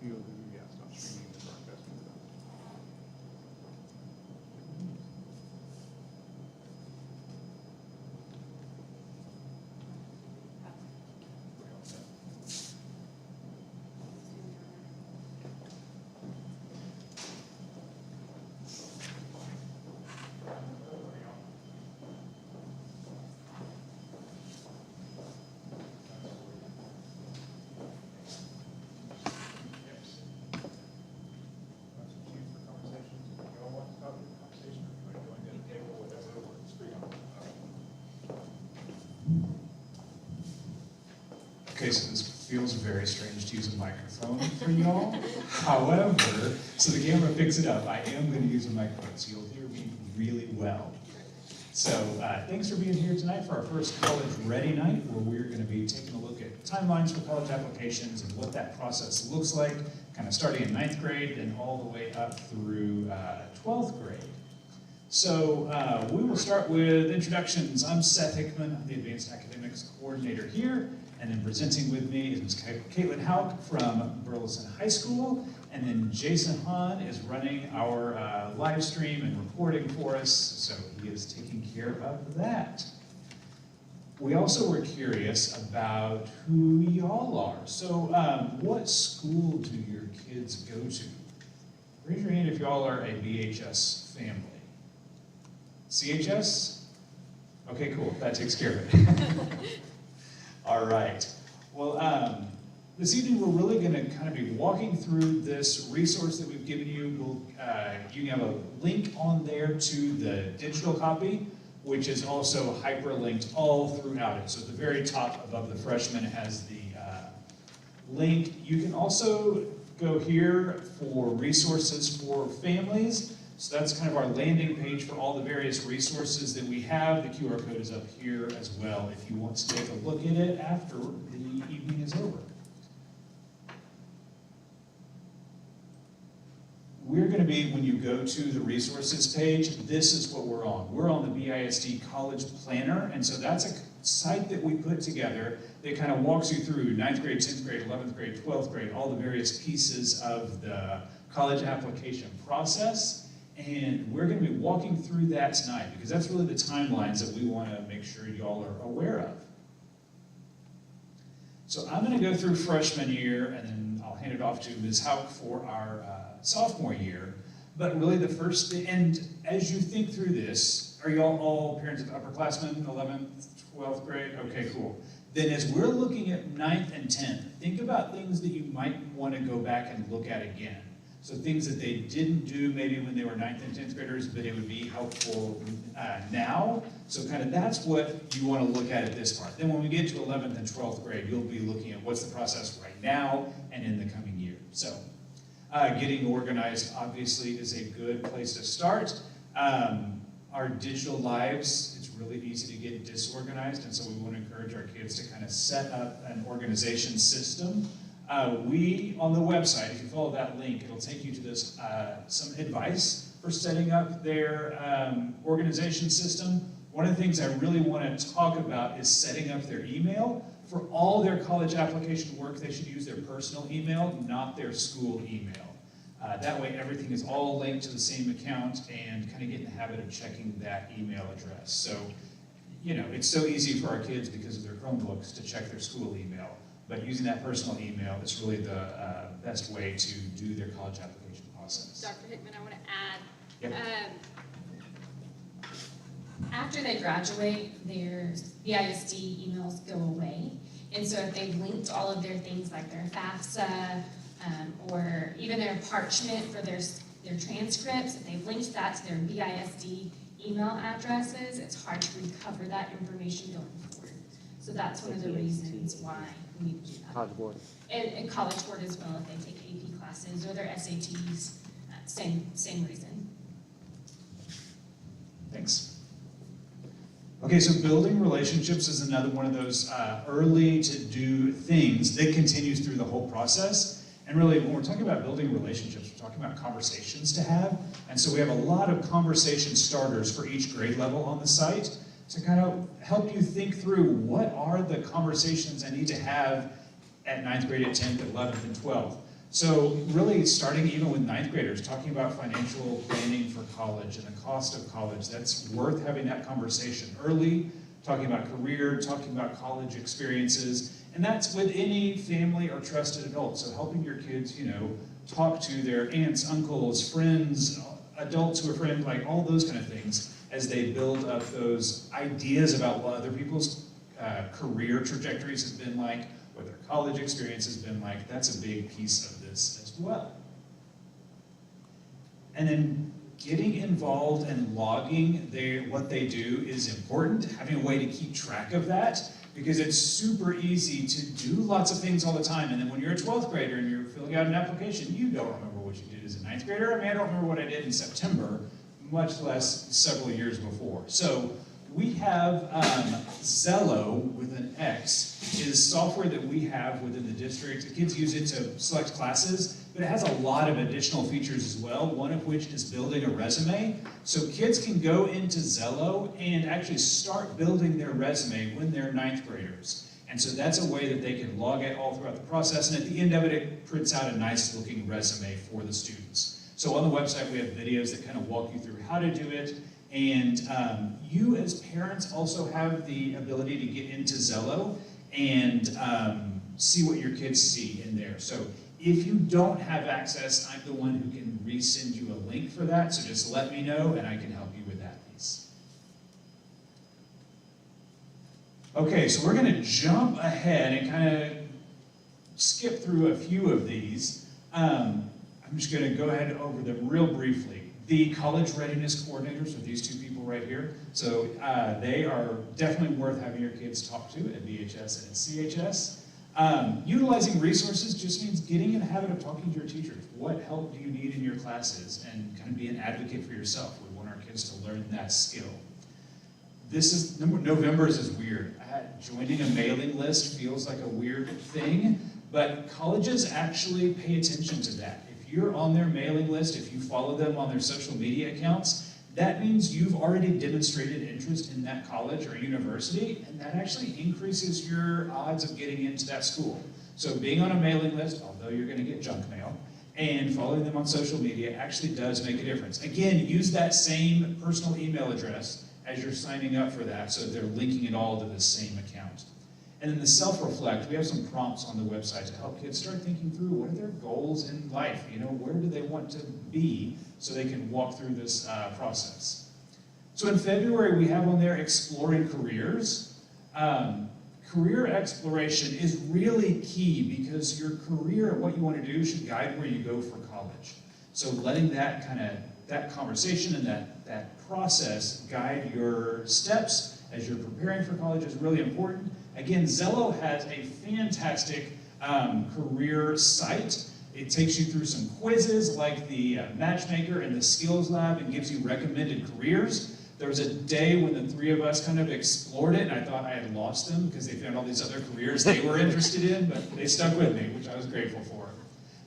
few of them, yeah, stop streaming the broadcast. Okay, so this feels very strange to use a microphone for y'all. However, so the camera picks it up. I am going to use a microphone, so you'll hear me really well. So thanks for being here tonight for our first College Ready Night, where we're going to be taking a look at timelines for college applications and what that process looks like, kind of starting in 9th grade and all the way up through 12th grade. So we will start with introductions. I'm Seth Hickman, I'm the Advanced Academics Coordinator here, and then presenting with me is Ms. Caitlin Hauk from Burleson High School, and then Jason Hahn is running our live stream and recording for us, so he is taking care of that. We also were curious about who y'all are. So what school do your kids go to? Raise your hand if y'all are a BHS family. CHS? Okay, cool, that takes care of it. All right, well, this evening we're really gonna kind of be walking through this resource that we've given you. You can have a link on there to the digital copy, which is also hyperlinked all throughout it. So at the very top above the freshman it has the link. You can also go here for resources for families. So that's kind of our landing page for all the various resources that we have. The QR code is up here as well if you want to take a look at it after the evening is over. We're going to be, when you go to the resources page, this is what we're on. We're on the BISD College Planner, and so that's a site that we put together that kind of walks you through 9th grade, 10th grade, 11th grade, 12th grade, all the various pieces of the college application process. And we're going to be walking through that tonight because that's really the timelines that we want to make sure y'all are aware of. So I'm going to go through freshman year and then I'll hand it off to Ms. Hauk for our sophomore year. But really the first thing, and as you think through this, are y'all all parents of upperclassmen, 11th, 12th grade? Okay, cool. Then as we're looking at 9th and 10th, think about things that you might want to go back and look at again. So things that they didn't do maybe when they were 9th and 10th graders, but it would be helpful now. So kind of that's what you want to look at this part. Then when we get to 11th and 12th grade, you'll be looking at what's the process right now and in the coming year. So getting organized obviously is a good place to start. Our digital lives, it's really easy to get disorganized, and so we want to encourage our kids to kind of set up an organization system. We, on the website, if you follow that link, it'll take you to this, some advice for setting up their organization system. One of the things I really want to talk about is setting up their email. For all their college application work, they should use their personal email, not their school email. That way everything is all linked to the same account and kind of get in the habit of checking that email address. So, you know, it's so easy for our kids because of their Chromebooks to check their school email. But using that personal email is really the best way to do their college application process. Dr. Hickman, I want to add, Yep. After they graduate, their BISD emails go away. And so if they've linked all of their things like their FAFSA or even their parchment for their transcripts, if they've linked that to their BISD email addresses, it's hard to recover that information going forward. So that's one of the reasons why we do that. College Board. And College Board as well, if they take AP classes or their SATs, same reason. Thanks. Okay, so building relationships is another one of those early to do things that continues through the whole process. And really, when we're talking about building relationships, we're talking about conversations to have. And so we have a lot of conversation starters for each grade level on the site to kind of help you think through what are the conversations I need to have at 9th grade, at 10th, 11th, and 12th. So really starting even with ninth graders, talking about financial planning for college and the cost of college, that's worth having that conversation early, talking about career, talking about college experiences, and that's with any family or trusted adult. So helping your kids, talk to their aunts, uncles, friends, adults who are friends, like all those kind of things as they build up those ideas about what other people's career trajectories have been like, what their college experience has been like. That's a big piece of this as well. And then getting involved and logging what they do is important, having a way to keep track of that, because it's super easy to do lots of things all the time, and then when you're a 12th grader and you're filling out an application, you don't remember what you did as a 9th grader. I mean, I don't remember what I did in September, much less several years before. So we have Zello with an X is software that we have within the district. The kids use it to select classes, but it has a lot of additional features as well, one of which is building a resume. So kids can go into Zello and actually start building their resume when they're 9th graders. And so that's a way that they can log it all throughout the process, and at the end of it, it prints out a nice looking resume for the students. So on the website, we have videos that kind of walk you through how to do it. And you as parents also have the ability to get into Zello and see what your kids see in there. So if you don't have access, I'm the one who can resend you a link for that, so just let me know and I can help you with that piece. Okay, so we're gonna jump ahead and kind of skip through a few of these. I'm just gonna go ahead over them real briefly. The college readiness coordinators are these two people right here. So they are definitely worth having your kids talk to at VHS and at CHS. Utilizing resources just means getting in the habit of talking to your teachers. What help do you need in your classes? And kind of be an advocate for yourself. We want our kids to learn that skill. November is weird. Joining a mailing list feels like a weird thing, but colleges actually pay attention to that. If you're on their mailing list, if you follow them on their social media accounts, that means you've already demonstrated interest in that college or university, and that actually increases your odds of getting into that school. So being on a mailing list, although you're going to get junk mail, and following them on social media actually does make a difference. Again, use that same personal email address as you're signing up for that, so they're linking it all to the same account. And then the self-reflect, we have some prompts on the website to help kids start thinking through what are their goals in life, where do they want to be so they can walk through this process. So in February, we have on there exploring careers. Career exploration is really key because your career and what you want to do should guide where you go for college. So letting that conversation and that process guide your steps as you're preparing for college is really important. Again, Zello has a fantastic career site. It takes you through some quizzes like the Matchmaker and the Skills Lab and gives you recommended careers. There was a day when the three of us kind of explored it and I thought I had lost them because they found all these other careers they were interested in, but they stuck with me, which I was grateful for.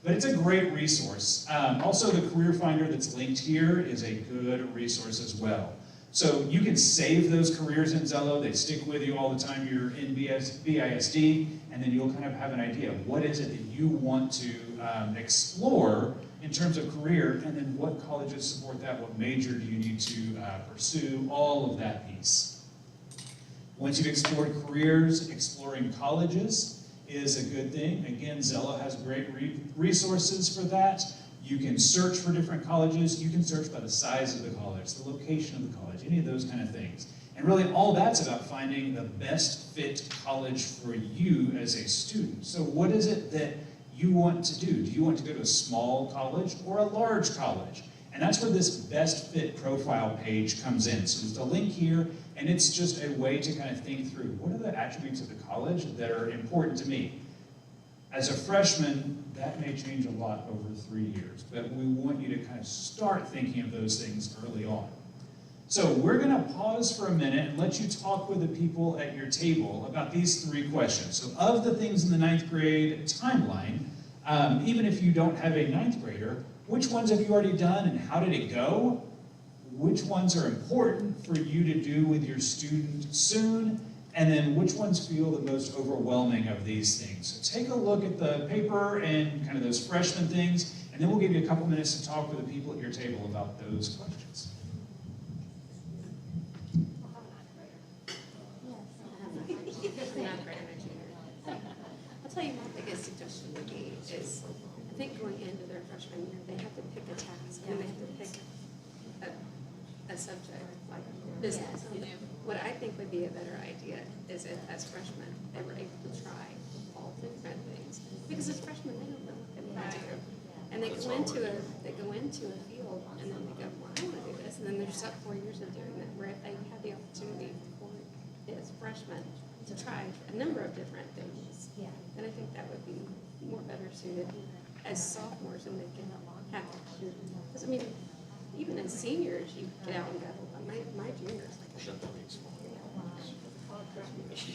But it's a great resource. Also, the Career Finder that's linked here is a good resource as well. So you can save those careers in Zello. They stick with you all the time you're in BISD, and then you'll kind of have an idea of what is it that you want to explore in terms of career, and then what colleges support that, what major do you need to pursue, all of that piece. Once you've explored careers, exploring colleges is a good thing. Again, Zello has great resources for that. You can search for different colleges. You can search by the size of the college, the location of the college, any of those kind of things. And really all that's about finding the best fit college for you as a student. So what is it that you want to do? Do you want to go to a small college or a large college? And that's where this best fit profile page comes in. So there's a link here, and it's just a way to kind of think through what are the attributes of the college that are important to me. As a freshman, that may change a lot over 3 years, but we want you to kind of start thinking of those things early on. So we're going to pause for a minute and let you talk with the people at your table about these 3 questions. So of the things in the 9th grade timeline, even if you don't have a 9th grader, which ones have you already done and how did it go? Which ones are important for you to do with your student soon? And then which ones feel the most overwhelming of these things? So take a look at the paper and kind of those freshman things, and then we'll give you a couple minutes to talk with the people at your table about those questions. I'll tell you my biggest suggestion would be is, I think going into their freshman year, they have to pick a task and they have to pick a subject like business. What I think would be a better idea is if as freshmen, they were able to try all different things. Because as freshmen, they don't know what they want to do. And they go into a field and then they go, well, I want to do this. And then they're stuck 4 years of doing that, where if they had the opportunity for as freshmen to try a number of different things, then I think that would be more better suited as sophomores, and they can have, because I mean, even as seniors, you get out and go, my juniors, like,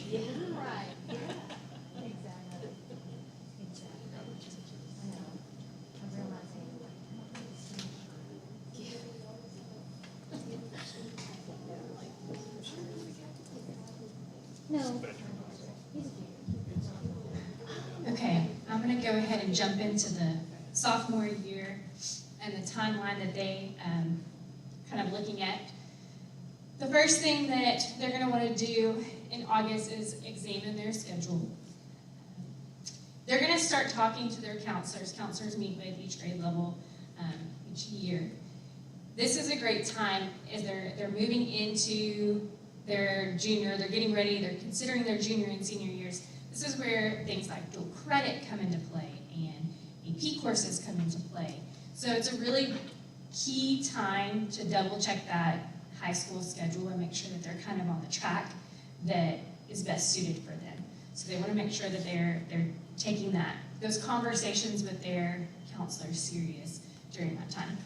yeah, right, yeah. Exactly. I'm realizing. No. Okay, I'm gonna go ahead and jump into the sophomore year and the timeline that they kind of looking at. The first thing that they're gonna wanna do in August is examine their schedule. They're gonna start talking to their counselors. Counselors meet with each grade level each year. This is a great time as they're moving into their junior, they're getting ready, they're considering their junior and senior years. This is where things like dual credit come into play and AP courses come into play. So it's a really key time to double check that high school schedule and make sure that they're kind of on the track that is best suited for them. So they want to make sure that they're taking those conversations with their counselors serious during that time.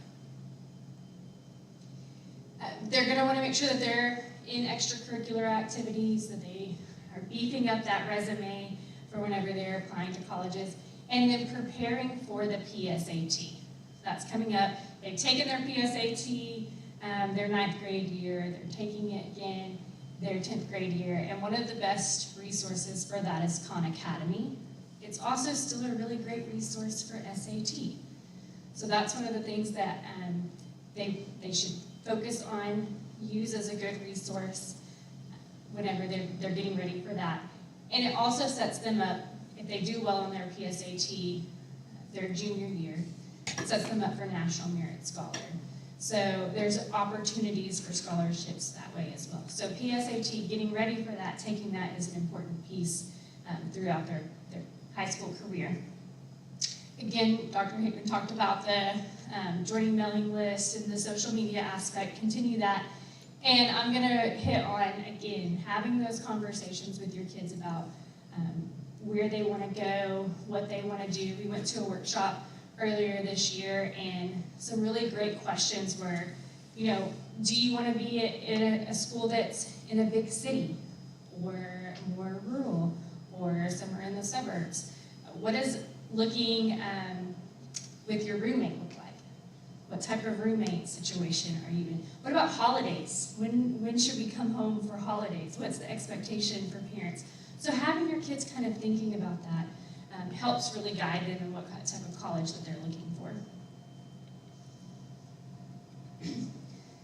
They're going to want to make sure that they're in extracurricular activities, that they are beefing up that resume for whenever they're applying to colleges, and then preparing for the PSAT. That's coming up. They've taken their PSAT their 9th grade year, they're taking it again their 10th grade year, and one of the best resources for that is Khan Academy. It's also still a really great resource for SAT. So that's one of the things that they should focus on, use as a good resource whenever they're getting ready for that. And it also sets them up, if they do well on their PSAT their junior year, it sets them up for National Merit Scholar. So there's opportunities for scholarships that way as well. So PSAT, getting ready for that, taking that is an important piece throughout their high school career. Again, Dr. Hickman talked about the joining mailing list and the social media aspect, continue that. And I'm gonna hit on, again, having those conversations with your kids about where they wanna go, what they wanna do. We went to a workshop earlier this year, and some really great questions were, you know, do you wanna be in a school that's in a big city, or more rural, or somewhere in the suburbs? What does looking with your roommate look like? What type of roommate situation are you in? What about holidays? When should we come home for holidays? What's the expectation for parents? So having your kids kind of thinking about that helps really guide them in what type of college that they're looking for.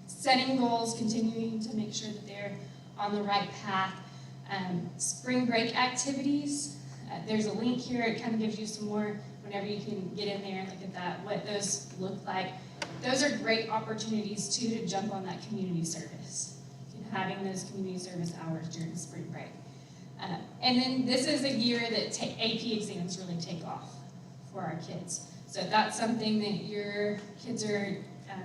Setting goals, continuing to make sure that they're on the right path. Spring break activities. There's a link here. It kind of gives you some more whenever you can get in there and look at that, what those look like. Those are great opportunities too to jump on that community service, having those community service hours during spring break. And then this is a year that AP exams really take off for our kids. So if that's something that your kids are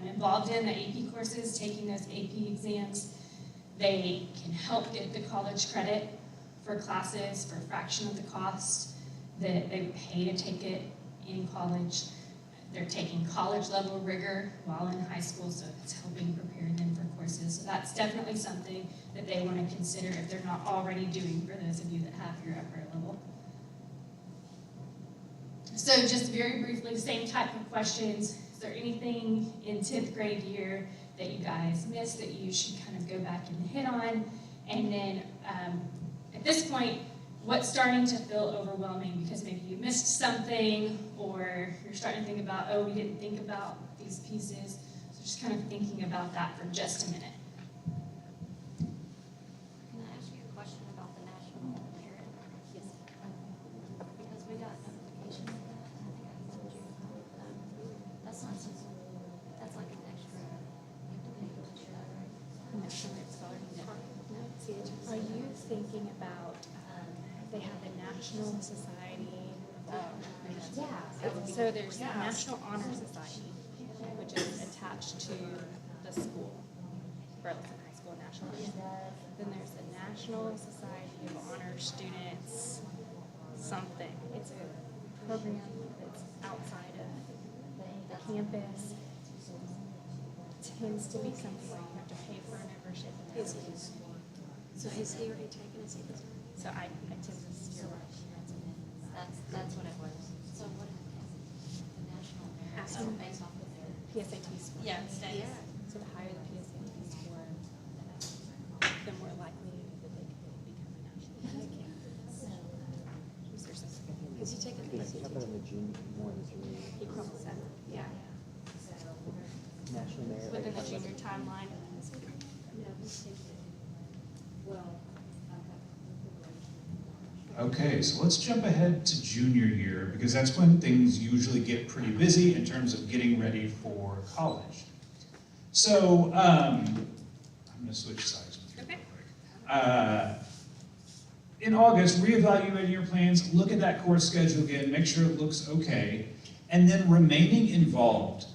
involved in, the AP courses, taking those AP exams, they can help get the college credit for classes for a fraction of the cost that they would pay to take it in college. They're taking college level rigor while in high school, so it's helping prepare them for courses. So that's definitely something that they want to consider if they're not already doing, for those of you that have your upper level. So just very briefly, same type of questions. Is there anything in 10th grade year that you guys missed that you should kind of go back and hit on? And then at this point, what's starting to feel overwhelming because maybe you missed something, or you're starting to think about, oh, we didn't think about these pieces. So just kind of thinking about that for just a minute. Can I ask you a question about the national merit? Yes. Because we got notification of that, I think I told you. That's not just, that's like an extra, you have to pay to do that, right? National Merit Scholarship. No, CHS. Are you thinking about, they have the National Society? So there's the National Honor Society, which is attached to the school, Burleson High School National Honor. Then there's the National Society of Honor Students, something. It's a program that's outside of the campus. Tends to be something where you have to pay for a membership in that school. So has he already taken his CPS? So I tend to steer right. That's what it was. So what is the national merit? Ask them. Based off of their. PSAT score. Yeah, it stays. Yeah. So the higher the PSAT score, the more likely that they could become a national. Was there something? Has he taken the How about in the junior, more in the junior, He probably said, yeah. national merit? Within the junior timeline. Okay, so let's jump ahead to junior year, because that's when things usually get pretty busy in terms of getting ready for college. So, I'm gonna switch sides with you real quick. In August, reevaluating your plans, look at that course schedule again, make sure it looks okay, and then remaining involved.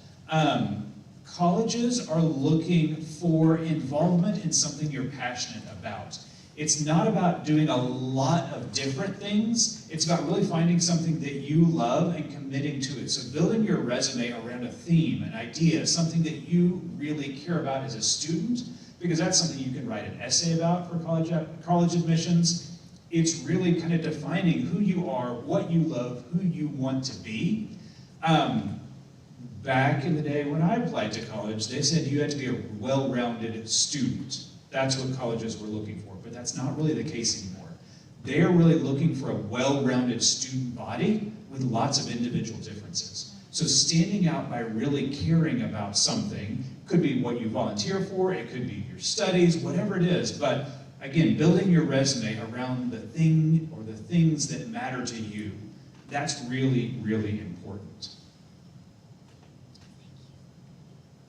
Colleges are looking for involvement in something you're passionate about. It's not about doing a lot of different things. It's about really finding something that you love and committing to it. So building your resume around a theme, an idea, something that you really care about as a student, because that's something you can write an essay about for college admissions. It's really kind of defining who you are, what you love, who you want to be. Back in the day when I applied to college, they said you had to be a well-rounded student. That's what colleges were looking for, but that's not really the case anymore. They are really looking for a well-rounded student body with lots of individual differences. So standing out by really caring about something could be what you volunteer for, it could be your studies, whatever it is, but again, building your resume around the thing or the things that matter to you, that's really, really important.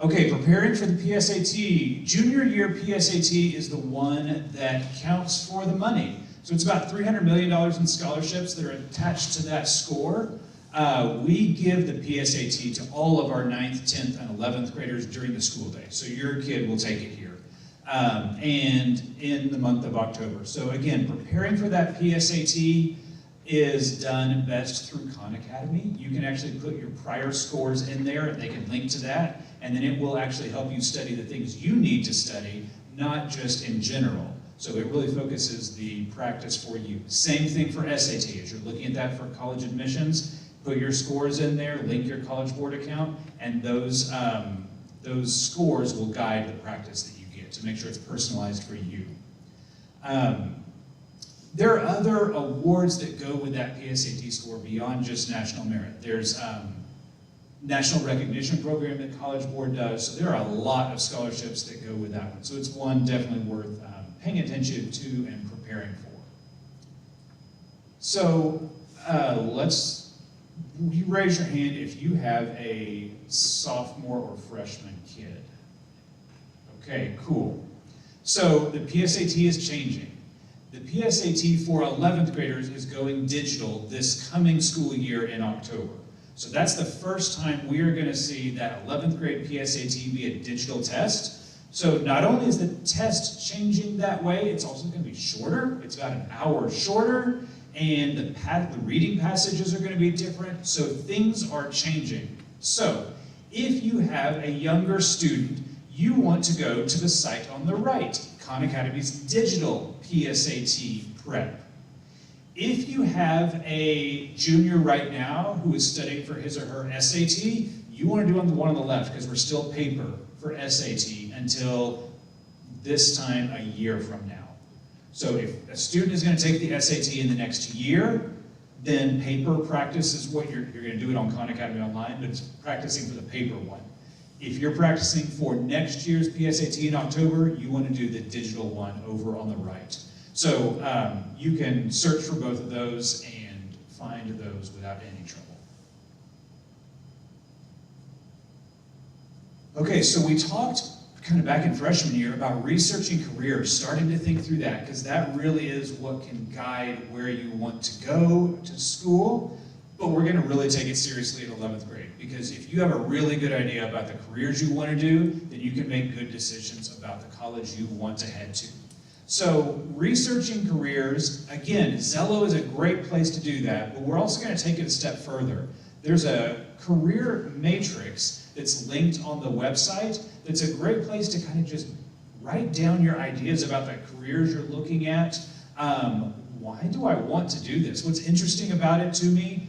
Okay, preparing for the PSAT. Junior year PSAT is the one that counts for the money. So it's about $300 million in scholarships that are attached to that score. We give the PSAT to all of our 9th, 10th, and 11th graders during the school day. So your kid will take it here. And in the month of October. So again, preparing for that PSAT is done best through Khan Academy. You can actually put your prior scores in there and they can link to that, and then it will actually help you study the things you need to study, not just in general. So it really focuses the practice for you. Same thing for SAT. As you're looking at that for college admissions, put your scores in there, link your College Board account, and those scores will guide the practice that you get to make sure it's personalized for you. There are other awards that go with that PSAT score beyond just national merit. There's national recognition program that College Board does, so there are a lot of scholarships that go with that one. So it's one definitely worth paying attention to and preparing for. So you raise your hand if you have a sophomore or freshman kid. Okay, cool. So the PSAT is changing. The PSAT for 11th graders is going digital this coming school year in October. So that's the first time we are going to see that 11th grade PSAT be a digital test. So not only is the test changing that way, it's also going to be shorter. It's about an hour shorter, and the reading passages are going to be different. So things are changing. So if you have a younger student, you want to go to the site on the right, Khan Academy's digital PSAT prep. If you have a junior right now who is studying for his or her SAT, you want to do the one on the left because we're still paper for SAT until this time a year from now. So if a student is going to take the SAT in the next year, then paper practice is what you're going to do it on Khan Academy Online, but it's practicing for the paper one. If you're practicing for next year's PSAT in October, you want to do the digital one over on the right. So you can search for both of those and find those without any trouble. Okay, so we talked kind of back in freshman year about researching careers, starting to think through that, because that really is what can guide where you want to go to school. But we're going to really take it seriously in 11th grade, because if you have a really good idea about the careers you want to do, then you can make good decisions about the college you want to head to. So researching careers, again, Zello is a great place to do that, but we're also going to take it a step further. There's a career matrix that's linked on the website that's a great place to kind of just write down your ideas about the careers you're looking at. Why do I want to do this? What's interesting about it to me?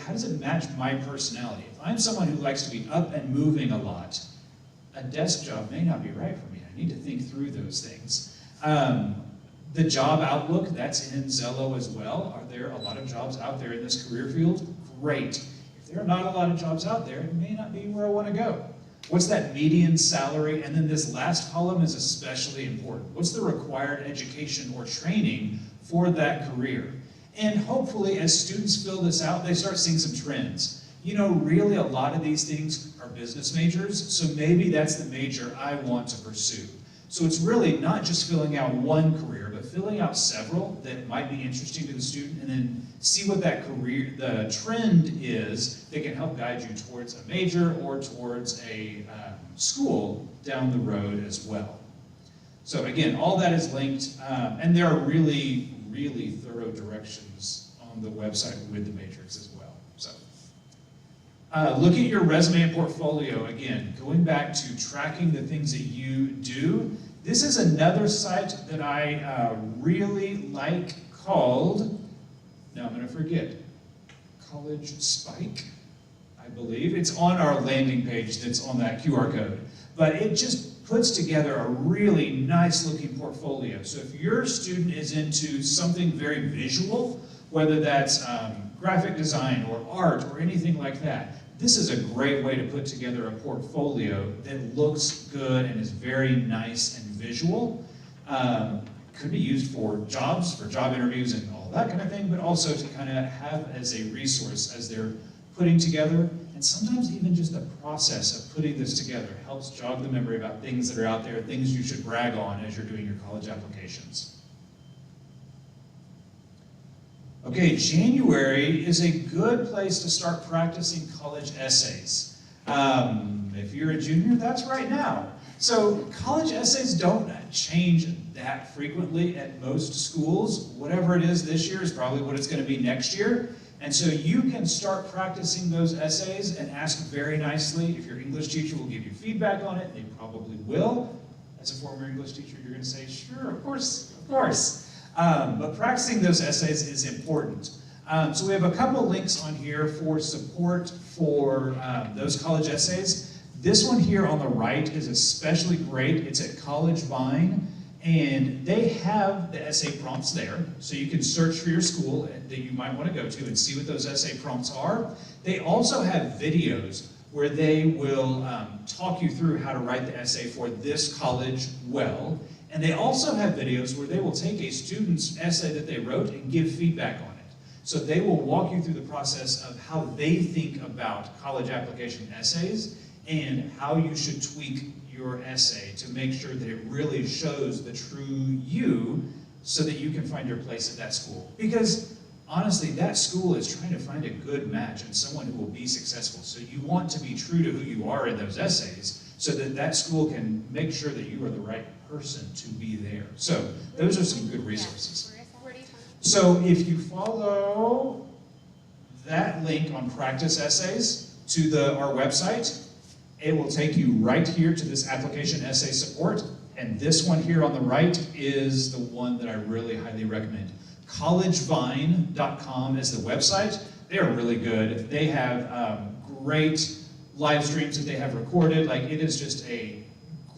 How does it match my personality? If I'm someone who likes to be up and moving a lot, a desk job may not be right for me. I need to think through those things. The job outlook, that's in Zello as well. Are there a lot of jobs out there in this career field? Great. If there are not a lot of jobs out there, it may not be where I want to go. What's that median salary? And then this last column is especially important. What's the required education or training for that career? And hopefully, as students fill this out, they start seeing some trends. You know, really a lot of these things are business majors, so maybe that's the major I want to pursue. So it's really not just filling out one career, but filling out several that might be interesting to the student, and then see what that career, the trend is that can help guide you towards a major or towards a school down the road as well. So again, all that is linked, and there are really thorough directions on the website with the matrix as well. So, look at your resume and portfolio. Again, going back to tracking the things that you do. This is another site that I really like called, now I'm going to forget, College Spike, I believe. It's on our landing page that's on that QR code. But it just puts together a really nice looking portfolio. So if your student is into something very visual, whether that's graphic design or art or anything like that, this is a great way to put together a portfolio that looks good and is very nice and visual. Could be used for jobs, for job interviews and all that kind of thing, but also to kind of have as a resource as they're putting together. And sometimes even just the process of putting this together helps jog the memory about things that are out there, things you should brag on as you're doing your college applications. Okay, January is a good place to start practicing college essays. If you're a junior, that's right now. So college essays don't change that frequently at most schools. Whatever it is this year is probably what it's going to be next year. And so you can start practicing those essays and ask very nicely. If your English teacher will give you feedback on it, they probably will. As a former English teacher, you're going to say, sure, of course, of course. But practicing those essays is important. So we have a couple links on here for support for those college essays. This one here on the right is especially great. It's at College Vine, and they have the essay prompts there, so you can search for your school that you might want to go to and see what those essay prompts are. They also have videos where they will talk you through how to write the essay for this college well. And they also have videos where they will take a student's essay that they wrote and give feedback on it. So they will walk you through the process of how they think about college application essays and how you should tweak your essay to make sure that it really shows the true you so that you can find your place at that school. Because honestly, that school is trying to find a good match and someone who will be successful. So you want to be true to who you are in those essays so that that school can make sure that you are the right person to be there. So those are some good resources. So if you follow that link on practice essays to our website, it will take you right here to this application essay support. And this one here on the right is the one that I really highly recommend. collegevine.com is the website. They are really good. They have great live streams that they have recorded. Like, it is just a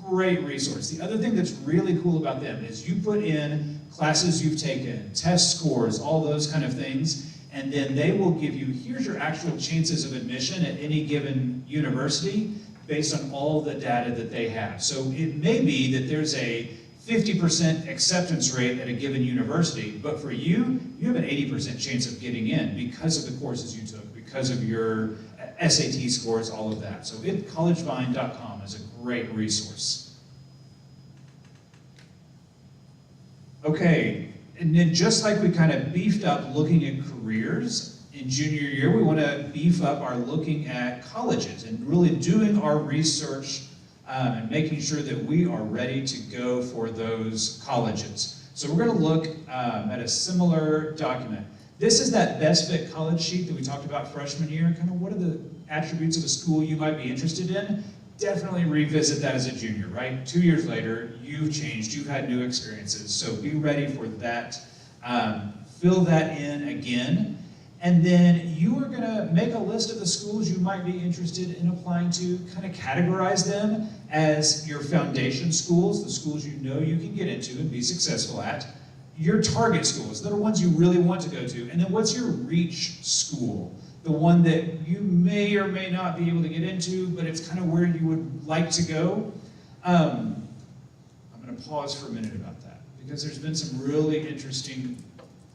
great resource. The other thing that's really cool about them is you put in classes you've taken, test scores, all those kind of things. And then they will give you, here's your actual chances of admission at any given university based on all the data that they have. So it may be that there's a 50% acceptance rate at a given university, but for you, you have an 80% chance of getting in because of the courses you took, because of your SAT scores, all of that. So collegevine.com is a great resource. Okay, and then just like we kind of beefed up looking at careers, in junior year we want to beef up our looking at colleges and really doing our research and making sure that we are ready to go for those colleges. So we're going to look at a similar document. This is that best fit college sheet that we talked about freshman year. Kind of what are the attributes of a school you might be interested in? Definitely revisit that as a junior, right? 2 years later, you've changed, you've had new experiences. So be ready for that. Fill that in again. And then you are gonna make a list of the schools you might be interested in applying to, kind of categorize them as your foundation schools, the schools you know you can get into and be successful at, your target schools, that are ones you really want to go to, and then what's your reach school, the one that you may or may not be able to get into, but it's kind of where you would like to go. I'm gonna pause for a minute about that, because there's been some really interesting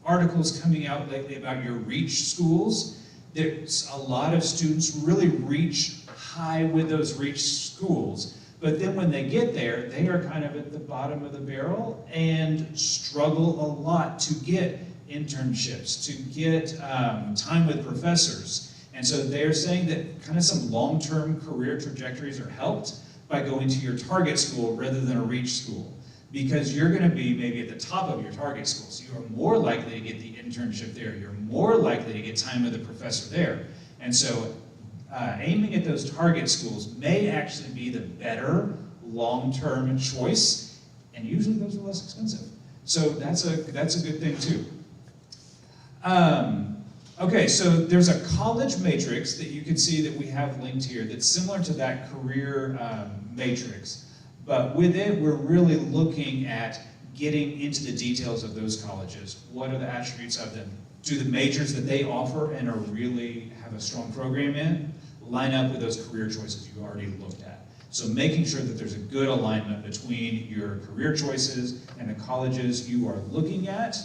articles coming out lately about your reach schools. There's a lot of students really reach high with those reach schools, but then when they get there, they are kind of at the bottom of the barrel and struggle a lot to get internships, to get time with professors. And so they're saying that kind of some long-term career trajectories are helped by going to your target school rather than a reach school, because you're going to be maybe at the top of your target school. So you are more likely to get the internship there. You're more likely to get time with a professor there. And so aiming at those target schools may actually be the better long-term choice, and usually those are less expensive. So that's a good thing too. Okay, so there's a college matrix that you can see that we have linked here that's similar to that career matrix. But with it, we're really looking at getting into the details of those colleges. What are the attributes of them? Do the majors that they offer and are really have a strong program in line up with those career choices you already looked at? So making sure that there's a good alignment between your career choices and the colleges you are looking at.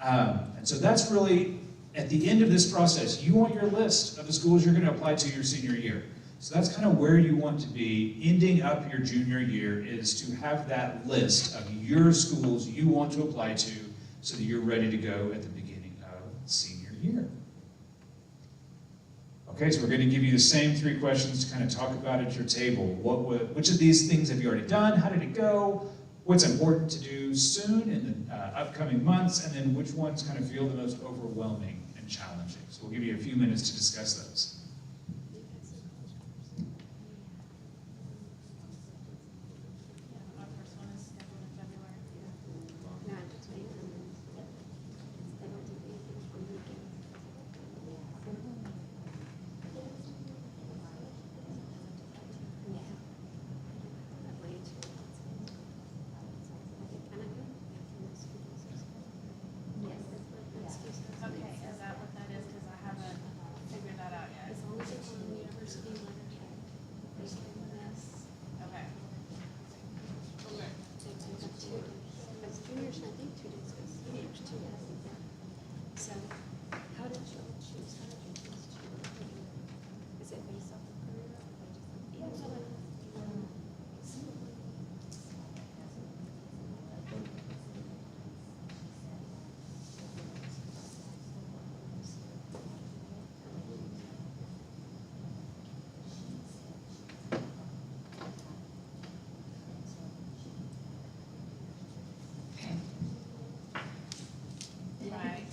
And so that's really, at the end of this process, you want your list of the schools you're going to apply to your senior year. So that's kind of where you want to be ending up your junior year, is to have that list of your schools you want to apply to so that you're ready to go at the beginning of senior year. Okay, so we're going to give you the same 3 questions to kind of talk about at your table. Which of these things have you already done? How did it go? What's important to do soon in the upcoming months? And then which ones kind of feel the most overwhelming and challenging? So we'll give you a few minutes to discuss those. Okay, is that what that is? Because I haven't figured that out yet. As long as it's on the university letterhead. Okay. As juniors, I think 2 days, as seniors, 2 days. So, how did you choose? How did you choose to? Is it based off the career? Or just Okay. Right.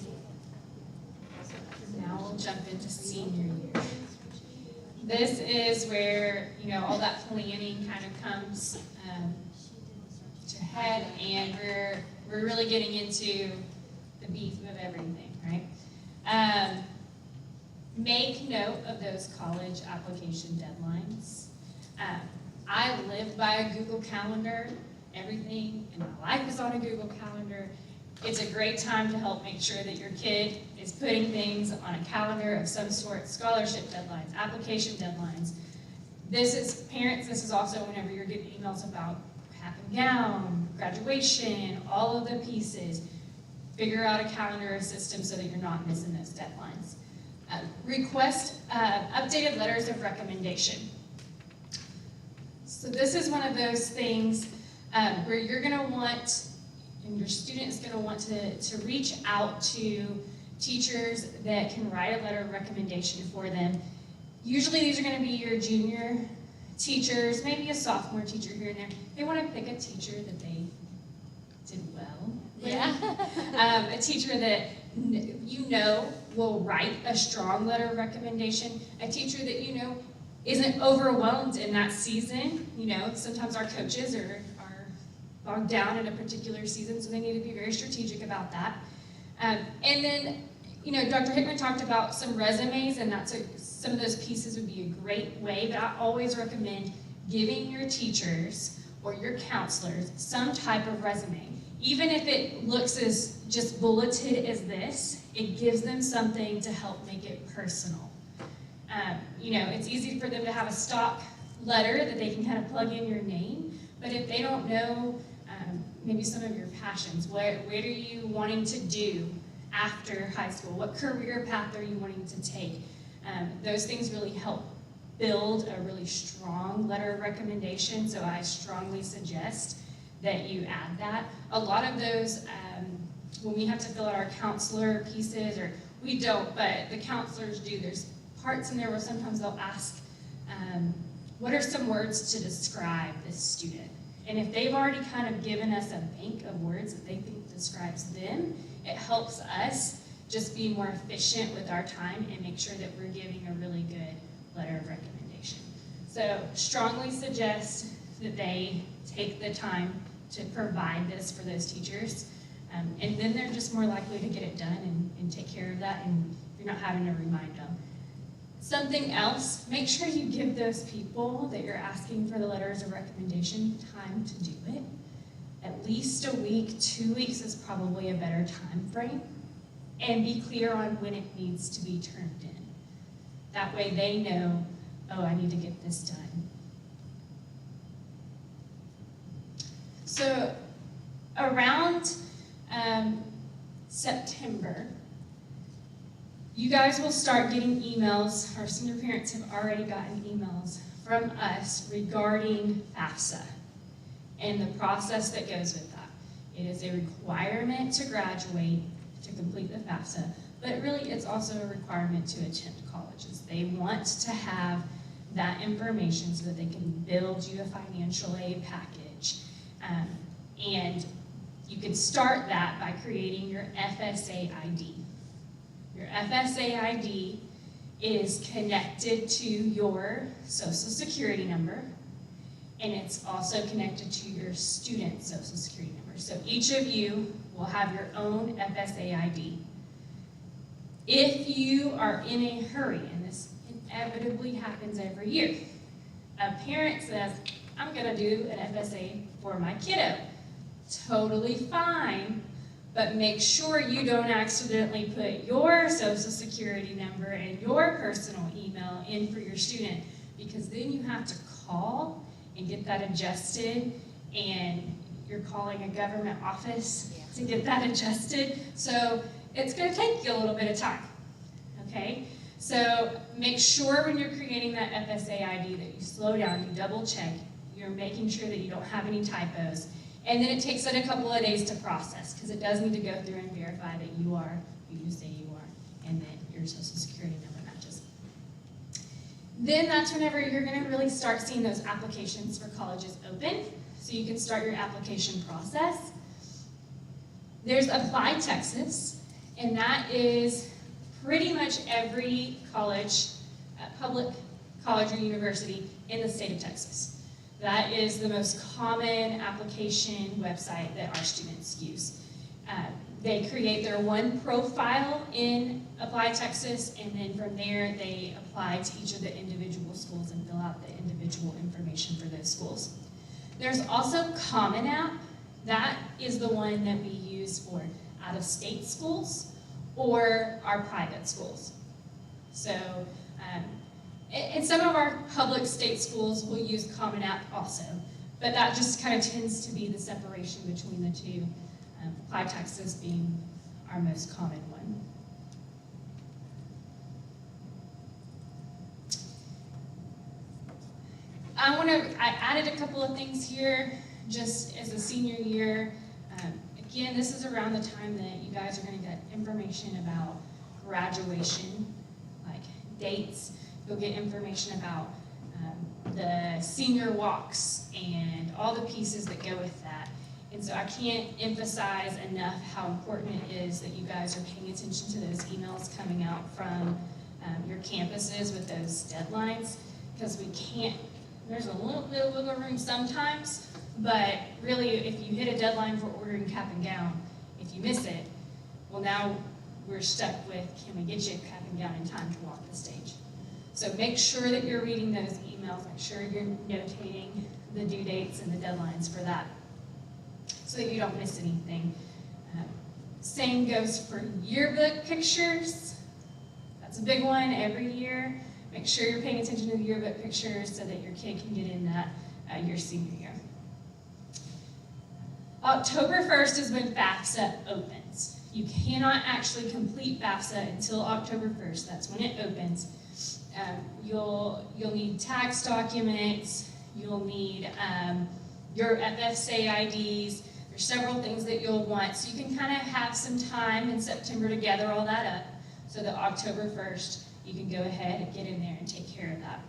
Now we'll jump into senior year. This is where, you know, all that planning kind of comes to head, and we're really getting into the beef of everything, right? Make note of those college application deadlines. I live by a Google Calendar. Everything in my life is on a Google Calendar. It's a great time to help make sure that your kid is putting things on a calendar of some sort, scholarship deadlines, application deadlines. This is, parents, this is also whenever you're getting emails about cap and gown, graduation, all of the pieces. Figure out a calendar or system so that you're not missing those deadlines. Request updated letters of recommendation. So this is one of those things where you're going to want, and your student is going to want to reach out to teachers that can write a letter of recommendation for them. Usually these are going to be your junior teachers, maybe a sophomore teacher here and there. They want to pick a teacher that they did well with. Yeah. A teacher that you know will write a strong letter of recommendation, a teacher that you know isn't overwhelmed in that season. You know, sometimes our coaches are bogged down in a particular season, so they need to be very strategic about that. And then, you know, Dr. Hickman talked about some resumes, and some of those pieces would be a great way, but I always recommend giving your teachers or your counselors some type of resume. Even if it looks as just bulleted as this, it gives them something to help make it personal. You know, it's easy for them to have a stock letter that they can kind of plug in your name, but if they don't know maybe some of your passions, what are you wanting to do after high school? What career path are you wanting to take? Those things really help build a really strong letter of recommendation, so I strongly suggest that you add that. A lot of those, when we have to fill out our counselor pieces, or we don't, but the counselors do, there's parts in there where sometimes they'll ask, what are some words to describe this student? And if they've already kind of given us a bank of words that they think describes them, it helps us just be more efficient with our time and make sure that we're giving a really good letter of recommendation. So strongly suggest that they take the time to provide this for those teachers. And then they're just more likely to get it done and take care of that, and you're not having to remind them. Something else, make sure you give those people that you're asking for the letters of recommendation time to do it. At least a week, 2 weeks is probably a better time frame. And be clear on when it needs to be turned in. That way they know, oh, I need to get this done. So around September, you guys will start getting emails, our senior parents have already gotten emails from us regarding FAFSA and the process that goes with that. It is a requirement to graduate to complete the FAFSA, but really it's also a requirement to attend colleges. They want to have that information so that they can build you a financial aid package. And you can start that by creating your FSA ID. Your FSA ID is connected to your Social Security number, and it's also connected to your student Social Security number. So each of you will have your own FSA ID. If you are in a hurry, and this inevitably happens every year, a parent says, I'm gonna do an FSA for my kiddo. Totally fine, but make sure you don't accidentally put your Social Security number and your personal email in for your student, because then you have to call and get that adjusted, and you're calling a government office to get that adjusted. So it's going to take you a little bit of time, okay? So make sure when you're creating that FSA ID that you slow down, you double check, you're making sure that you don't have any typos. And then it takes it a couple of days to process, because it does need to go through and verify that you are who you say you are, and that your Social Security number matches. Then that's whenever you're going to really start seeing those applications for colleges open, so you can start your application process. There's Apply Texas, and that is pretty much every college, public college or university in the state of Texas. That is the most common application website that our students use. They create their one profile in Apply Texas, and then from there they apply to each of the individual schools and fill out the individual information for those schools. There's also Common App. That is the one that we use for out-of-state schools or our private schools. So, and some of our public state schools will use Common App also, but that just kind of tends to be the separation between the two, Apply Texas being our most common one. I added a couple of things here just as a senior year. Again, this is around the time that you guys are going to get information about graduation, like dates. You'll get information about the senior walks and all the pieces that go with that. And so I can't emphasize enough how important it is that you guys are paying attention to those emails coming out from your campuses with those deadlines, because we can't, there's a little bit of wiggle room sometimes, but really if you hit a deadline for ordering cap and gown, if you miss it, well now we're stuck with, can we get you a cap and gown in time to walk the stage? So make sure that you're reading those emails, make sure you're notating the due dates and the deadlines for that, so that you don't miss anything. Same goes for yearbook pictures. That's a big one every year. Make sure you're paying attention to the yearbook pictures so that your kid can get in that your senior year. October 1st is when FAFSA opens. You cannot actually complete FAFSA until October 1st. That's when it opens. You'll need tax documents. You'll need your FFSA IDs. There's several things that you'll want. So you can kind of have some time in September to gather all that up so that October 1st you can go ahead and get in there and take care of that.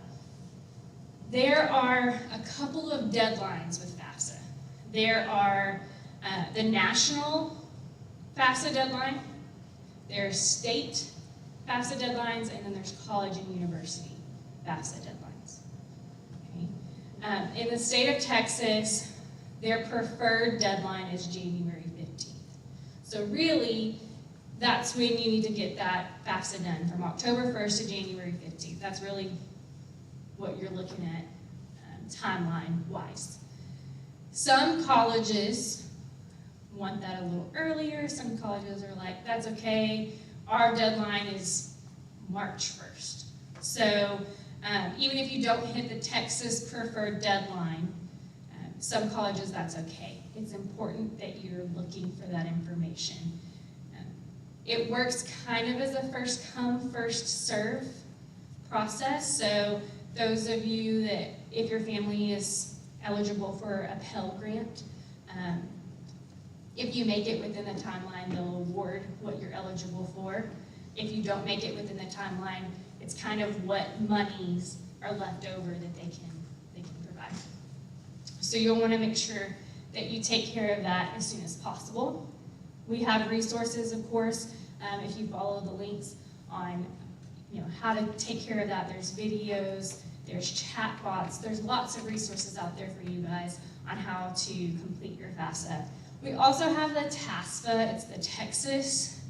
There are a couple of deadlines with FAFSA. There are the national FAFSA deadline, there's state FAFSA deadlines, and then there's college and university FAFSA deadlines. Okay. In the state of Texas, their preferred deadline is January 15th. So really, that's when you need to get that FAFSA done, from October 1st to January 15th. That's really what you're looking at timeline-wise. Some colleges want that a little earlier. Some colleges are like, that's okay. Our deadline is March 1st. So even if you don't hit the Texas preferred deadline, some colleges, that's okay. It's important that you're looking for that information. It works kind of as a first come, first serve process. So those of you that, if your family is eligible for a Pell Grant, if you make it within the timeline, they'll award what you're eligible for. If you don't make it within the timeline, it's kind of what monies are left over that they can provide. So you'll want to make sure that you take care of that as soon as possible. We have resources, of course, if you follow the links on how to take care of that. There's videos, there's chat bots, there's lots of resources out there for you guys on how to complete your FAFSA. We also have the TASFA, it's the Texas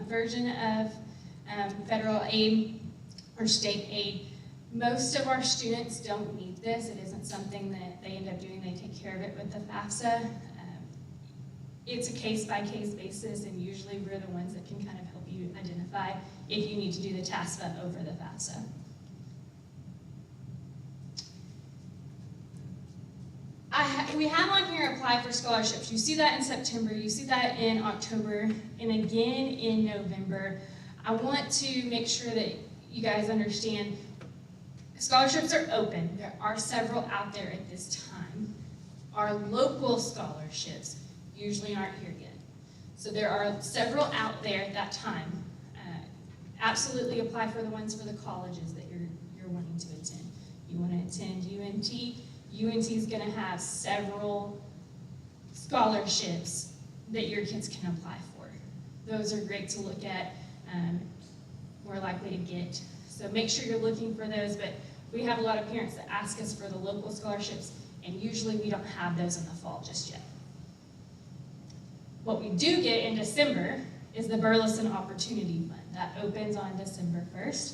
version of federal aid or state aid. Most of our students don't need this. It isn't something that they end up doing. They take care of it with the FAFSA. It's a case-by-case basis, and usually we're the ones that can kind of help you identify if you need to do the TASFA over the FAFSA. We have on here apply for scholarships. You see that in September, you see that in October, and again in November. I want to make sure that you guys understand scholarships are open. There are several out there at this time. Our local scholarships usually aren't here yet. So there are several out there at that time. Absolutely apply for the ones for the colleges that you're wanting to attend. You want to attend UNT, UNT is going to have several scholarships that your kids can apply for. Those are great to look at, more likely to get. So make sure you're looking for those, but we have a lot of parents that ask us for the local scholarships, and usually we don't have those in the fall just yet. What we do get in December is the Burleson Opportunity Fund. That opens on December 1st.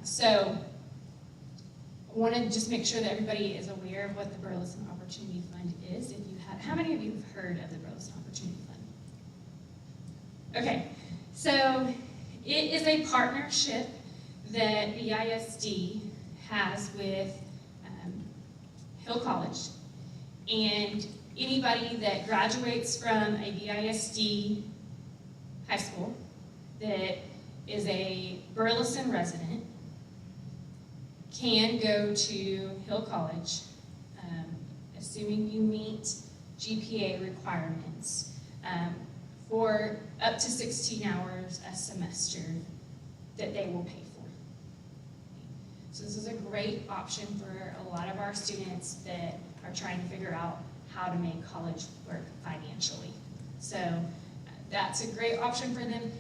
So I want to just make sure that everybody is aware of what the Burleson Opportunity Fund is. If you have, how many of you have heard of the Burleson Opportunity Fund? Okay, so it is a partnership that the ISD has with Hill College. And anybody that graduates from a BISD high school that is a Burleson resident can go to Hill College, assuming you meet GPA requirements, for up to 16 hours a semester that they will pay for. So this is a great option for a lot of our students that are trying to figure out how to make college work financially. So that's a great option for them.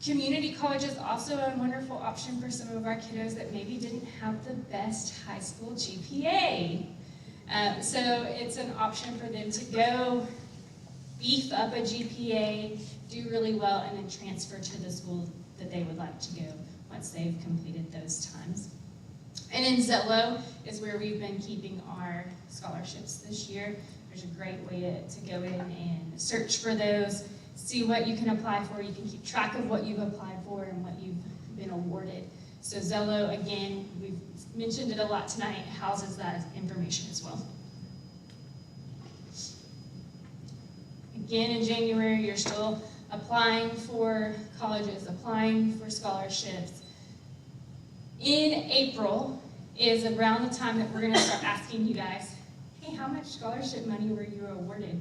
Community college is also a wonderful option for some of our kiddos that maybe didn't have the best high school GPA. So it's an option for them to go beef up a GPA, do really well, and then transfer to the school that they would like to go once they've completed those times. And then Zello is where we've been keeping our scholarships this year. There's a great way to go in and search for those, see what you can apply for. You can keep track of what you've applied for and what you've been awarded. So Zello, again, we've mentioned it a lot tonight, houses that information as well. Again, in January, you're still applying for colleges, applying for scholarships. In April is around the time that we're going to start asking you guys, hey, how much scholarship money were you awarded?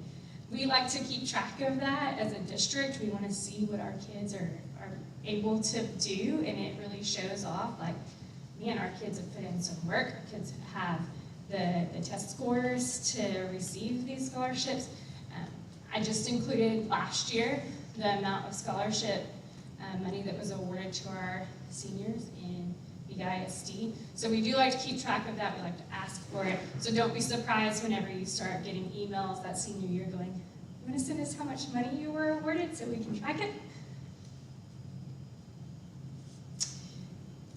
We like to keep track of that as a district. We want to see what our kids are able to do, and it really shows off, like, man, our kids have put in some work. Our kids have the test scores to receive these scholarships. I just included last year the amount of scholarship money that was awarded to our seniors in BISD. So we do like to keep track of that. We like to ask for it. So don't be surprised whenever you start getting emails that senior year going, you want to send us how much money you were awarded so we can track it?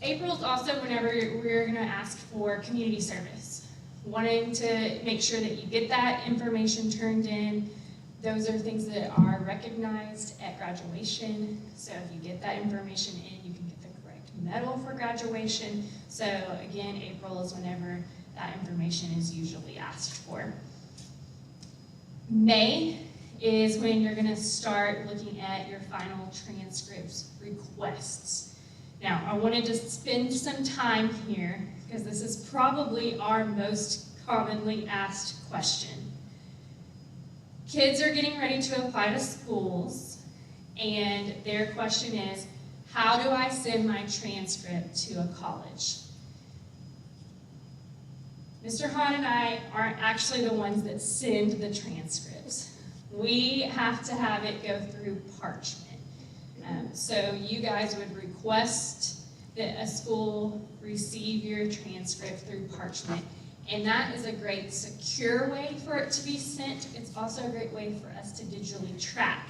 April's also whenever we're going to ask for community service. Wanting to make sure that you get that information turned in. Those are things that are recognized at graduation. So if you get that information in, you can get the correct medal for graduation. So again, April is whenever that information is usually asked for. May is when you're gonna start looking at your final transcripts requests. Now, I wanted to spend some time here because this is probably our most commonly asked question. Kids are getting ready to apply to schools, and their question is, how do I send my transcript to a college? Mr. Hahn and I aren't actually the ones that send the transcripts. We have to have it go through Parchment. So you guys would request that a school receive your transcript through Parchment. And that is a great secure way for it to be sent. It's also a great way for us to digitally track,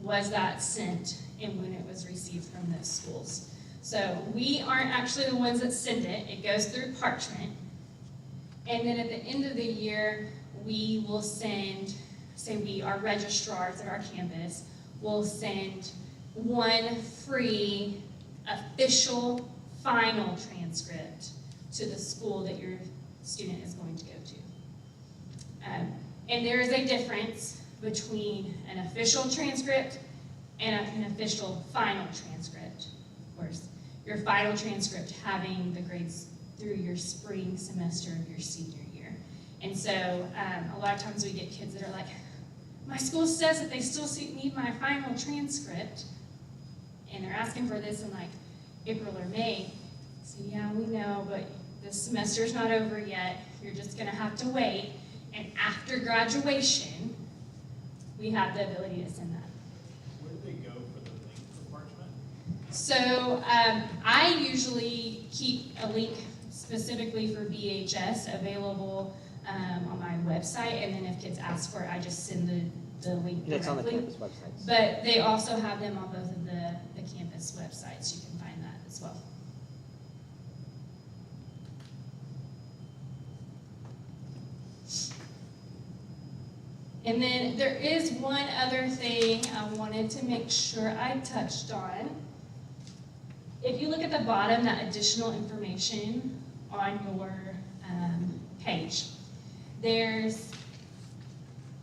was that sent and when it was received from those schools. So we aren't actually the ones that send it. It goes through Parchment. And then at the end of the year, we will send, say our registrars at our campus will send one free official final transcript to the school that your student is going to go to. And there is a difference between an official transcript and an official final transcript. Of course, your final transcript having the grades through your spring semester of your senior year. And so a lot of times we get kids that are like, my school says that they still need my final transcript, and they're asking for this in like April or May. So yeah, we know, but this semester's not over yet. You're just gonna have to wait. And after graduation, we have the ability to send that. Where do they go for the link for Parchment? So I usually keep a link specifically for BHS available on my website, and then if kids ask for it, I just send the link That's on the directly. campus websites. But they also have them on both of the campus websites. You can find that as well. And then there is one other thing I wanted to make sure I touched on. If you look at the bottom, that additional information on your page, there's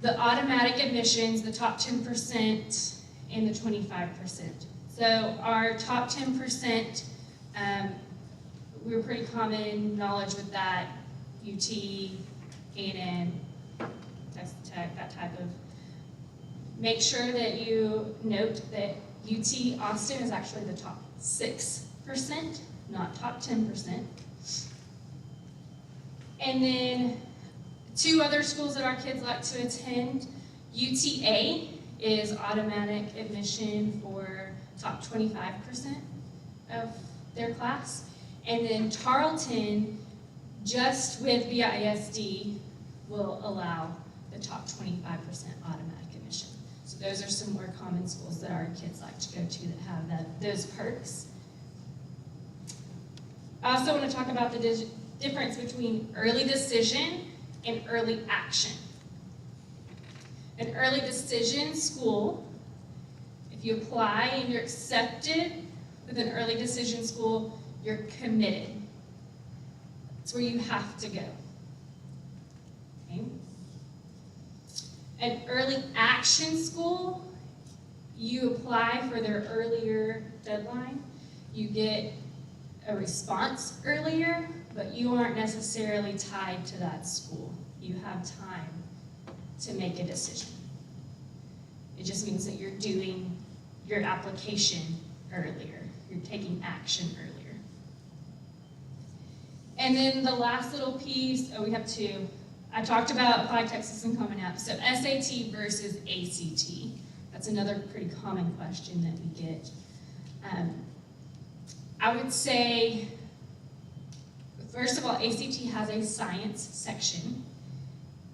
the automatic admissions, the top 10%, and the 25%. So our top 10%, we were pretty common knowledge with that, UT, A&M, Texas Tech, that type of. Make sure that you note that UT Austin is actually the top 6%, not top 10%. And then 2 other schools that our kids like to attend, UTA is automatic admission for top 25% of their class. And then Tarleton, just with VISD, will allow the top 25% automatic admission. So those are some more common schools that our kids like to go to that have those perks. I also want to talk about the difference between early decision and early action. An early decision school, if you apply and you're accepted with an early decision school, you're committed. It's where you have to go. Okay? An early action school, you apply for their earlier deadline, you get a response earlier, but you aren't necessarily tied to that school. You have time to make a decision. It just means that you're doing your application earlier. You're taking action earlier. And then the last little piece, we have 2. I talked about Applied Texas and Common App. So SAT versus ACT. That's another pretty common question that we get. I would say, first of all, ACT has a science section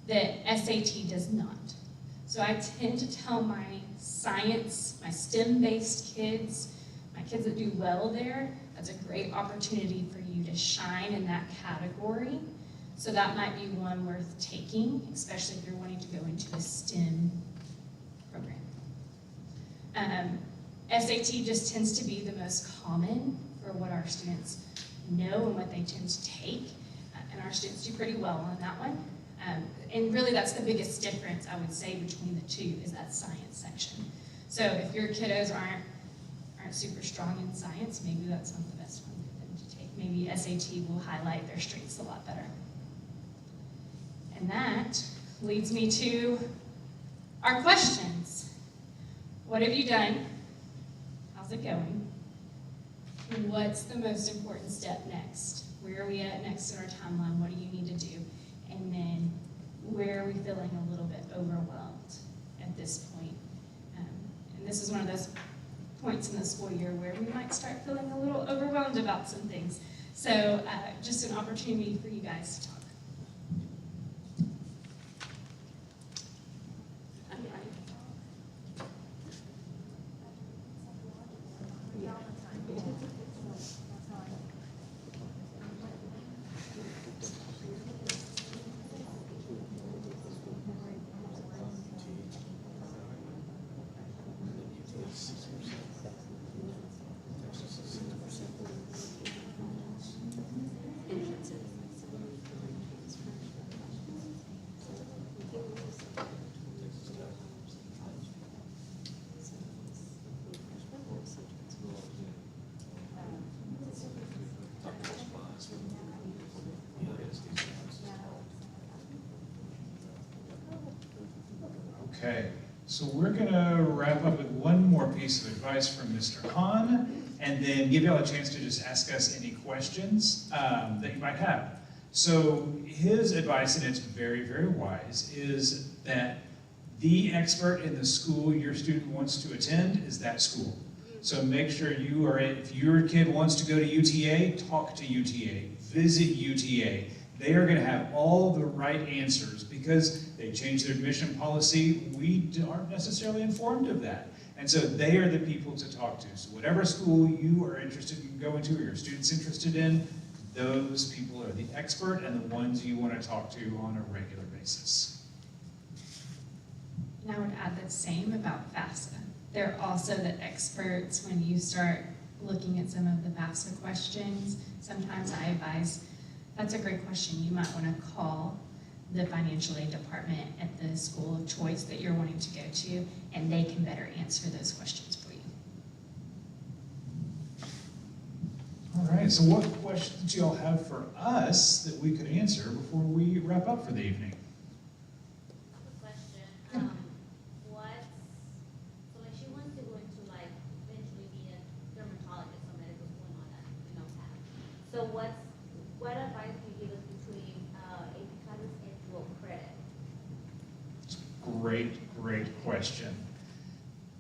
that SAT does not. So I tend to tell my science, my STEM-based kids, my kids that do well there, that's a great opportunity for you to shine in that category. So that might be one worth taking, especially if you're wanting to go into a STEM program. SAT just tends to be the most common for what our students know and what they tend to take, and our students do pretty well on that one. And really that's the biggest difference, I would say, between the 2 is that science section. So if your kiddos aren't super strong in science, maybe that's not the best one for them to take. Maybe SAT will highlight their strengths a lot better. And that leads me to our questions. What have you done? How's it going? What's the most important step next? Where are we at next in our timeline? What do you need to do? And then where are we feeling a little bit overwhelmed at this point? And this is one of those points in the school year where we might start feeling a little overwhelmed about some things. So just an opportunity for you guys to talk. Okay, so we're gonna wrap up with one more piece of advice from Mr. Hahn, and then give y'all a chance to just ask us any questions that you might have. So his advice, and it's very, very wise, is that the expert in the school your student wants to attend is that school. So make sure you are, if your kid wants to go to UTA, talk to UTA, visit UTA. They are going to have all the right answers because they changed their admission policy. We aren't necessarily informed of that. And so they are the people to talk to. So whatever school you are interested in going to or your student's interested in, those people are the expert and the ones you want to talk to on a regular basis. And I would add the same about FAFSA. They're also the experts when you start looking at some of the FAFSA questions. Sometimes I advise, that's a great question. You might want to call the financial aid department at the school of choice that you're wanting to go to, and they can better answer those questions for you. All right, so what questions do y'all have for us that we could answer before we wrap up for the evening? Question, so like she wants to go into like eventually be a dermatologist or medical school and all that, path. So what advice do you give us between AP credits and dual credit? Great question.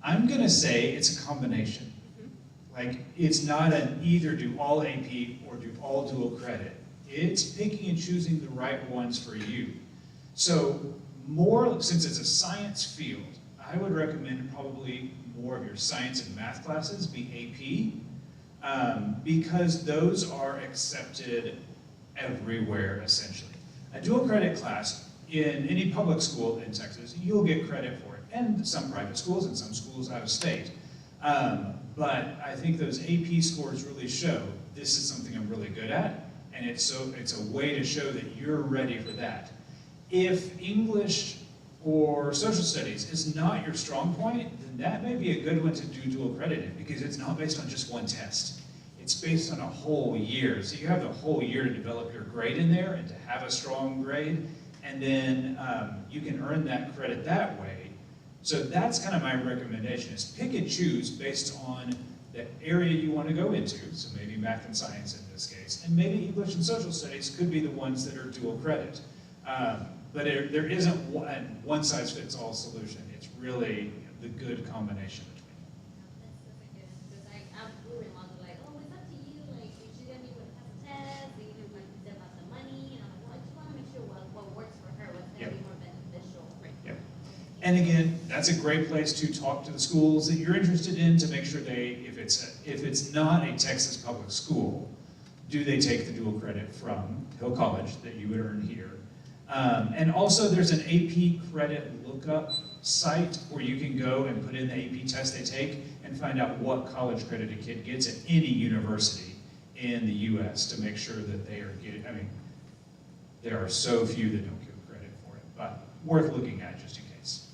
I'm gonna say it's a combination. Like, it's not an either do all AP or do all dual credit. It's picking and choosing the right ones for you. So since it's a science field, I would recommend probably more of your science and math classes be AP, because those are accepted everywhere, essentially. A dual credit class in any public school in Texas, you'll get credit for it, and some private schools and some schools out of state. But I think those AP scores really show this is something I'm really good at, and it's a way to show that you're ready for that. If English or social studies is not your strong point, then that may be a good one to do dual credit in, because it's not based on just one test. It's based on a whole year. So you have the whole year to develop your grade in there and to have a strong grade, and then you can earn that credit that way. So that's kind of my recommendation, is pick and choose based on the area you want to go into, so maybe math and science in this case, and maybe English and social studies could be the ones that are dual credit. But there isn't one size fits all solution. It's really the good combination between them. That's good, because we were also like, oh, it's up to you, like, you should get me with a test, and you can like about the money, and I'm like, well, I just want to make sure what works for her, what's going to be more beneficial. Yep. And again, that's a great place to talk to the schools that you're interested in to make sure if it's not a Texas public school, do they take the dual credit from Hill College that you would earn here? And also there's an AP credit lookup site where you can go and put in the AP test they take and find out what college credit a kid gets at any university in the US to make sure that they are getting, there are so few that don't give credit for it, but worth looking at just in case.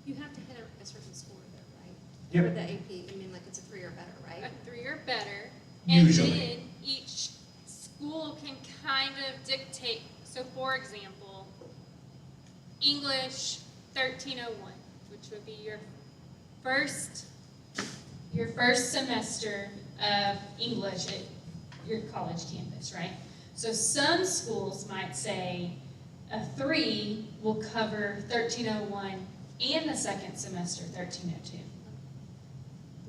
You have to hit a certain score though, right? Yep. For the AP, like it's a 3 or better, right? A 3 or better. Usually. And then each school can kind of dictate. So for example, English 1301, which would be your first semester of English at your college campus, right? So some schools might say a 3 will cover 1301 and the second semester 1302.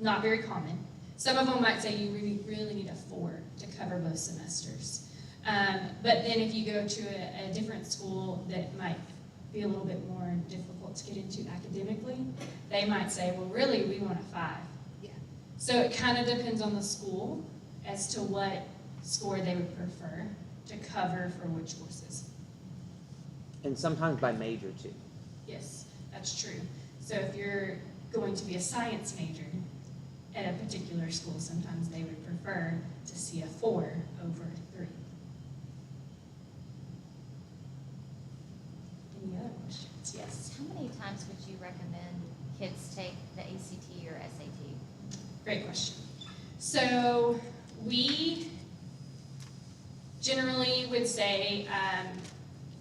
Not very common. Some of them might say you really need a 4 to cover both semesters. But then if you go to a different school that might be a little bit more difficult to get into academically, they might say, well, really, we want a 5. Yeah. So it kind of depends on the school as to what score they would prefer to cover for which courses. And sometimes by major too. Yes, that's true. So if you're going to be a science major at a particular school, sometimes they would prefer to see a 4 over a 3. Any other questions? Yes. How many times would you recommend kids take the ACT or SAT? Great question. So we generally would say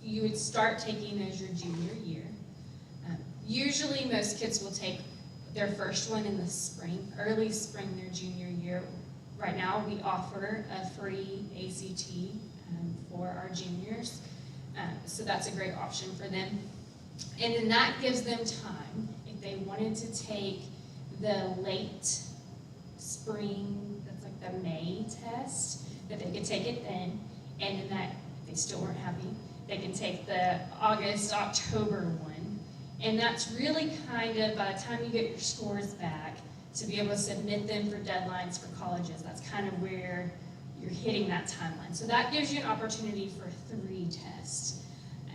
you would start taking those your junior year. Usually most kids will take their first one in the spring, early spring their junior year. Right now we offer a free ACT for our juniors. So that's a great option for them. And then that gives them time, if they wanted to take the late spring, that's like the May test, that they could take it then, and then that, if they still weren't happy, they can take the August, October one. And that's really kind of, by the time you get your scores back, to be able to submit them for deadlines for colleges, that's kind of where you're hitting that timeline. So that gives you an opportunity for 3 tests.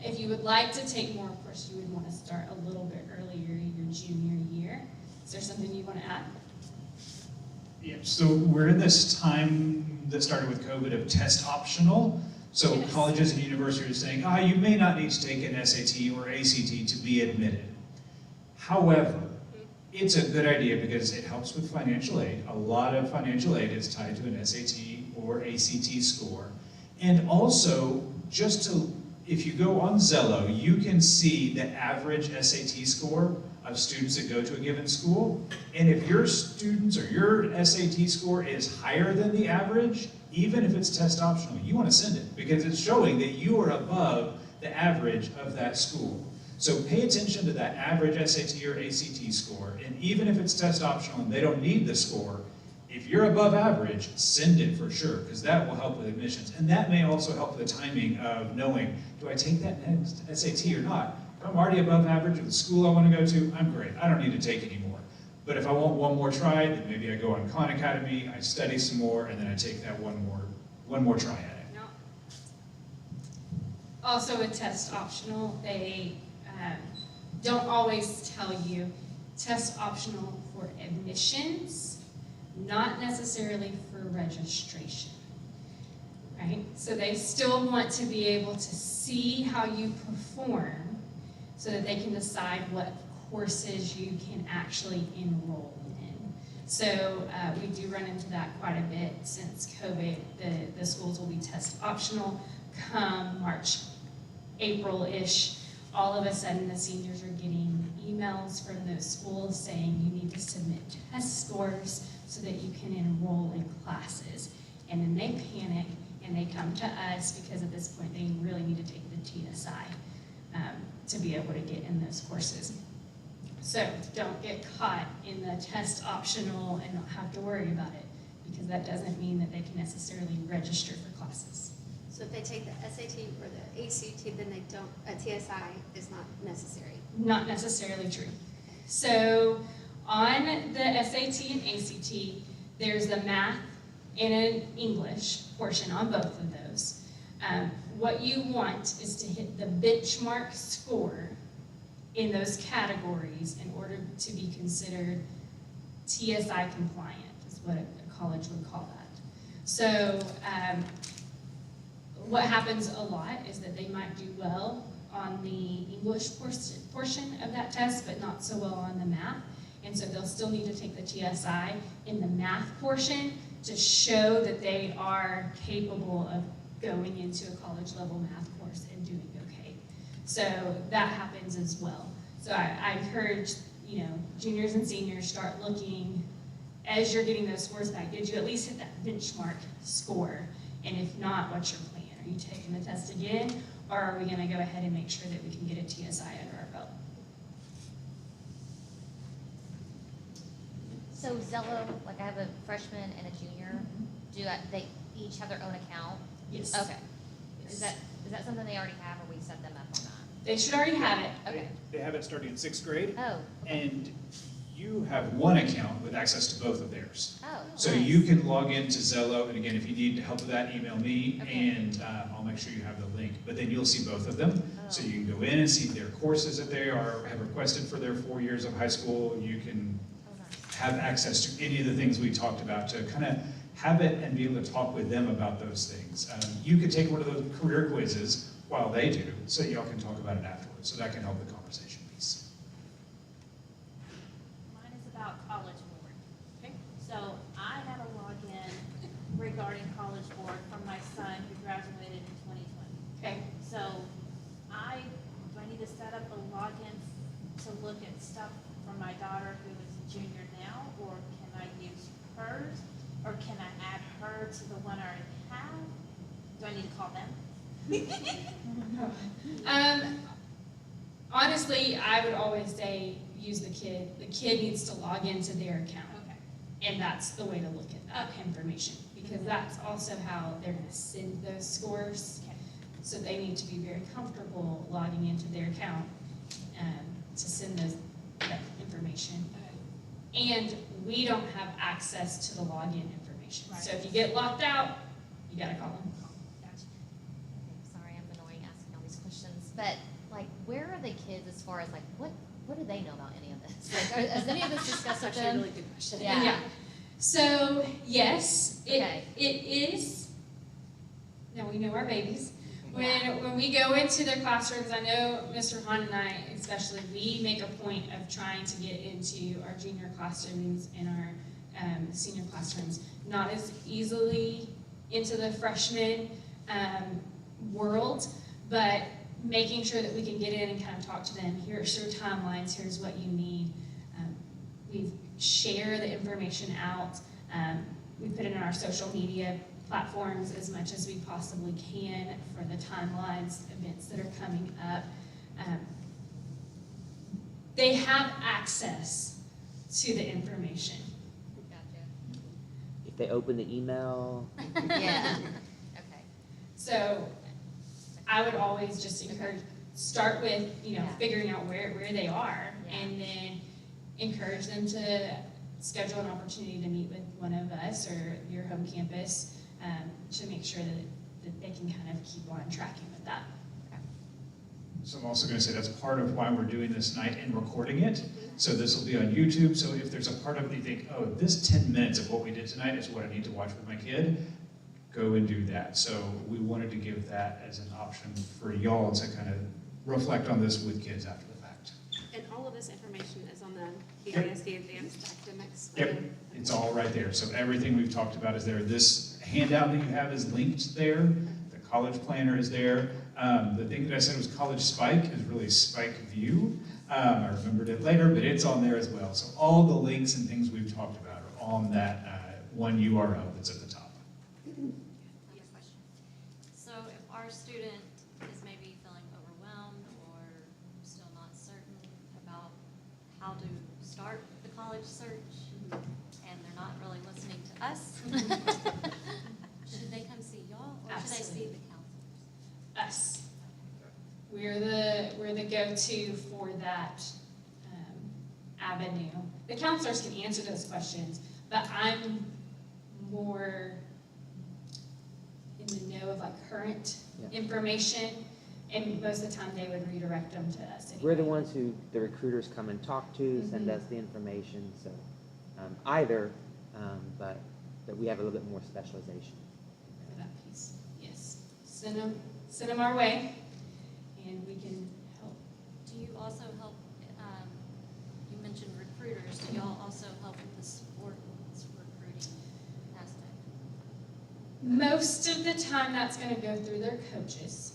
If you would like to take more, of course, you would want to start a little bit earlier, your junior year. Is there something you want to add? Yep, so we're in this time that started with COVID of test optional. So Yes. colleges and universities are saying, you may not need to take an SAT or ACT to be admitted. However, it's a good idea because it helps with financial aid. A lot of financial aid is tied to an SAT or ACT score. And also, if you go on Zello, you can see the average SAT score of students that go to a given school. And if your students or your SAT score is higher than the average, even if it's test optional, you want to send it because it's showing that you are above the average of that school. So pay attention to that average SAT or ACT score, and even if it's test optional and they don't need the score, if you're above average, send it for sure, because that will help with admissions. And that may also help with the timing of knowing, do I take that next SAT or not? If I'm already above average of the school I want to go to, I'm great. I don't need to take anymore. But if I want one more try, then maybe I go on Khan Academy, I study some more, and then I take that one more try at it. No. Also, with test optional, they don't always tell you test optional for admissions, not necessarily for registration, right? So they still want to be able to see how you perform so that they can decide what courses you can actually enroll in. So we do run into that quite a bit since COVID. The schools will be test optional come March, April-ish. All of a sudden, the seniors are getting emails from those schools saying you need to submit test scores so that you can enroll in classes. And then they panic and they come to us because at this point they really need to take the TSI to be able to get in those courses. So don't get caught in the test optional and not have to worry about it, because that doesn't mean that they can necessarily register for classes. So if they take the SAT or the ACT, then they don't, a TSI is not necessary. Not necessarily true. So on the SAT and ACT, there's the math and an English portion on both of those. What you want is to hit the benchmark score in those categories in order to be considered TSI compliant, is what a college would call that. So what happens a lot is that they might do well on the English portion of that test, but not so well on the math. And so they'll still need to take the TSI in the math portion to show that they are capable of going into a college level math course and doing okay. So that happens as well. So I encourage, juniors and seniors, start looking as you're getting those scores back. Did you at least hit that benchmark score? And if not, what's your plan? Are you taking the test again, or are we going to go ahead and make sure that we can get a TSI under our belt? So Zello, like I have a freshman and a junior, they each have their own account? Yes. Okay. Yes. Is that something they already have, or we set them up on that? They should already have it. Okay. They have it starting in 6th grade, Oh. and you have one account with access to both of theirs. Oh. So nice. you can log into Zello, and again, if you need help with that, email me, Okay. and I'll make sure you have the link. But then you'll see both of them, so Oh. you can go in and see their courses that they have requested for their 4 years of high school. You can Oh, nice. have access to any of the things we talked about to kind of have it and be able to talk with them about those things. You could take one of those career quizzes while they do, so y'all can talk about it afterwards. So that can help the conversation piece. Mine is about College Board. Okay. So I had a login regarding College Board from my son who graduated in 2020. Okay. So do I need to set up a login to look at stuff for my daughter who is a junior now, or can I use hers? Or can I add her to the one I already have? Do I need to call them? Honestly, I would always say use the kid. The kid needs to log into their account. Okay. And that's the way to look at that information, because that's also how they're going to send those scores. Okay. So they need to be very comfortable logging into their account to send that information. And we don't have access to the login information. Right. So if you get locked out, you got to call them. Gotcha. Okay, sorry, I'm annoying asking all these questions. but like, where are the kids as far as like, what do they know about any of this? Like, has any of this discussed with That's actually a them? really good question. Yeah. So, yes, Okay. it is, now we know our babies. When we go into their classrooms, I know Mr. Hahn and I especially, we make a point of trying to get into our junior classrooms and our senior classrooms, not as easily into the freshman world, but making sure that we can get in and kind of talk to them. Here's your timelines, here's what you need. We share the information out. We put it in our social media platforms as much as we possibly can for the timelines, events that are coming up. They have access to the information. Gotcha. If they open the email, Yeah. Okay. So I would always just encourage, start with, Yeah. figuring out where they are, Yeah. and then encourage them to schedule an opportunity to meet with one of us or your home campus to make sure that they can kind of keep on tracking with that. So I'm also going to say that's part of why we're doing this night and recording it. So this will be on YouTube. So if there's a part of it that you think, oh, this 10 minutes of what we did tonight is what I need to watch with my kid, go and do that. So we wanted to give that as an option for y'all to kind of reflect on this with kids after the fact. And all of this information is on the Yep. BISD Advanced Academics. Yep, it's all right there. So everything we've talked about is there. This handout that you have is linked there. The college planner is there. The thing that I said was College Spike is really Spike View. I remembered it later, but it's on there as well. So all the links and things we've talked about are on that one URL that's at the top. Yes. Question. So if our student is maybe feeling overwhelmed or still not certain about how to start the college search, and they're not really listening to us, should they come see y'all, or should they see the counselors? Us. We're the go-to for that avenue. The counselors can answer those questions, but I'm more in the know of like current Yeah. information, and most of the time they would redirect them to us anyway. we're the ones who the recruiters come and talk to, send Mhm. us the information, so either, but we have a little bit more specialization. For that piece, yes. Send them our way, and we can help. Do you also help, you mentioned recruiters, do y'all also help with the sports recruiting aspect? Most of the time, that's going to go through their coaches.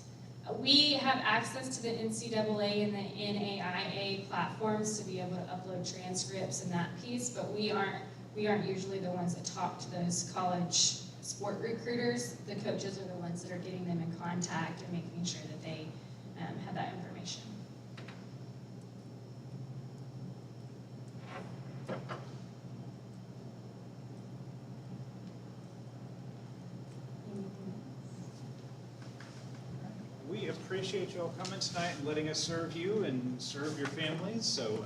We have access to the NCAA and the NAIA platforms to be able to upload transcripts and that piece, but we aren't usually the ones that talk to those college sport recruiters. The coaches are the ones that are getting them in contact and making sure that they have that information. We appreciate you all coming tonight and letting us serve you and serve your families. So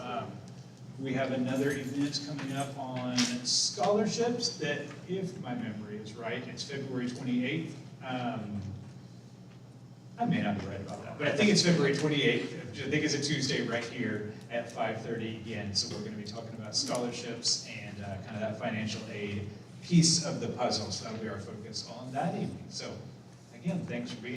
we have another event coming up on scholarships that, if my memory is right, it's February 28th. I may not be right about that, but I think it's February 28th. I think it's a Tuesday right here at 5:30 again. So we're going to be talking about scholarships and kind of that financial aid piece of the puzzle. So that'll be our focus on that evening. So again, thanks for being